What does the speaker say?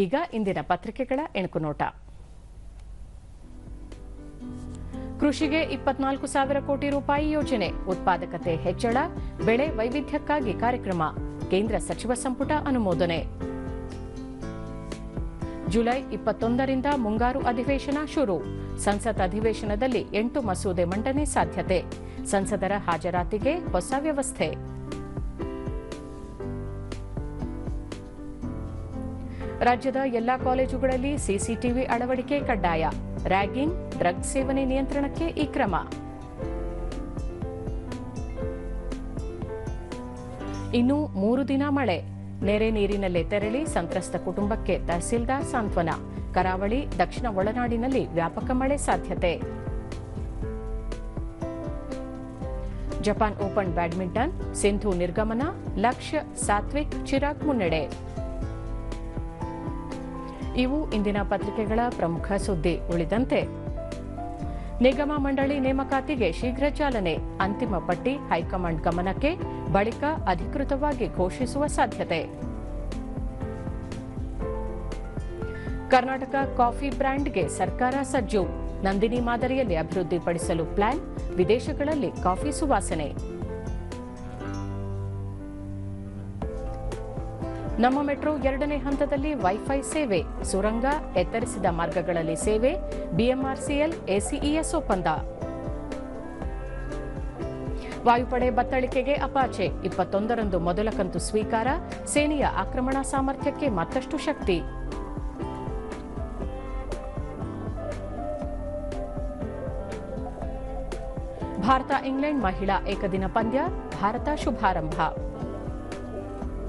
ಈಗ ಇಂದಿನ ಪತ್ರಿಕೆಗಳ ಎಣುಕು ನೋಟ. ಕೃಷಿಗೆ 24,000 ಕೋಟಿ ರೂಪಾಯಿ ಯೋಜನೆ, ಉತ್ಪಾದಕತೆ ಹೆಚ್ಚಳ, ಬೆಳೆ ವೈವಿಧ್ಯಕ್ಕಾಗಿ ಕಾರ್ಯಕ್ರಮ, ಕೇಂದ್ರ ಸಚಿವ ಸಂಪುಟ ಅನುಮೋದನೆ. ಜುಲೈ 21ರಿಂದ ಮುಂಗಾರು ಅಧಿವೇಶನ ಶುರು. ಸಂಸತ್ ಅಧಿವೇಶನದಲ್ಲಿ 8 ಮಸೂದೆ ಮಂಡನೆ ಸಾಧ್ಯತೆ. ಸಂಸದರ ಹಾಜರಾತಿಗೆ ಹೊಸ ವ್ಯವಸ್ಥೆ. ರಾಜ್ಯದ ಎಲ್ಲಾ ಕಾಲೇಜುಗಳಲ್ಲಿ ಸಿಸಿಟಿವಿ ಅಳವಡಿಕೆ ಕಡ್ಡಾಯ. ರ್ಯಾಗಿಂಗ್, ಡ್ರಗ್ ಸೇವನೆ ನಿಯಂತ್ರಣಕ್ಕೆ ಈ ಕ್ರಮ. ಇನ್ನು 3 ದಿನ ಮಳೆ. ನೆರೆ ನೀರಿನಲ್ಲೇ ತೆರಳಿ ಸಂತ್ರಸ್ತ ಕುಟುಂಬಕ್ಕೆ ತಹಸೀಲ್ದಾರ್ ಸಾಂತ್ವನ. ಕರಾವಳಿ, ದಕ್ಷಿಣ ಒಳನಾಡಿನಲ್ಲಿ ವ್ಯಾಪಕ ಮಳೆ ಸಾಧ್ಯತೆ. ಜಪಾನ್ ಓಪನ್ ಬ್ಯಾಡ್ಮಿಂಟನ್, ಸಿಂಧು ನಿರ್ಗಮನ, ಲಕ್ಷ್ಯ, ಸಾತ್ವಿಕ್, ಚಿರಾಗ್ ಮುನ್ನಡೆ. ಇವು ಇಂದಿನ ಪತ್ರಿಕೆಗಳ ಪ್ರಮುಖ ಸುದ್ದಿ. ಉಳಿದಂತೆ ನಿಗಮ ಮಂಡಳಿ ನೇಮಕಾತಿಗೆ ಶೀಘ್ರ ಚಾಲನೆ. ಅಂತಿಮ ಪಟ್ಟಿ ಹೈಕಮಾಂಡ್ ಗಮನಕ್ಕೆ, ಬಳಿಕ ಅಧಿಕೃತವಾಗಿ ಘೋಷಿಸುವ ಸಾಧ್ಯತೆ. ಕರ್ನಾಟಕ ಕಾಫಿ ಬ್ರ್ಯಾಂಡ್ಗೆ ಸರ್ಕಾರ ಸಜ್ಜು. ನಂದಿನಿ ಮಾದರಿಯಲ್ಲಿ ಅಭಿವೃದ್ಧಿಪಡಿಸಲು ಪ್ಲಾನ್. ವಿದೇಶಗಳಲ್ಲಿ ಕಾಫಿ ಸುವಾಸನೆ. ನಮ್ಮ ಮೆಟ್ರೋ 2ನೇ ಹಂತದಲ್ಲಿ ವೈಫೈ ಸೇವೆ. ಸುರಂಗ, ಎತ್ತರಿಸಿದ ಮಾರ್ಗಗಳಲ್ಲಿ ಸೇವೆ. ಬಿಎಂಆರ್ಸಿಎಲ್, ಎಸಿಇಎಸ್ ಒಪ್ಪಂದ. ವಾಯುಪಡೆ ಬತ್ತಳಿಕೆಗೆ ಅಪಾಚೆ. 21ರಂದು ಮೊದಲ ಕಂತು ಸ್ವೀಕಾರ. ಸೇನೆಯ ಆಕ್ರಮಣ ಸಾಮರ್ಥ್ಯಕ್ಕೆ ಮತ್ತಷ್ಟು ಶಕ್ತಿ. ಭಾರತ ಇಂಗ್ಲೆಂಡ್ ಮಹಿಳಾ ಏಕದಿನ ಪಂದ್ಯ. ಭಾರತ ಶುಭಾರಂಭ.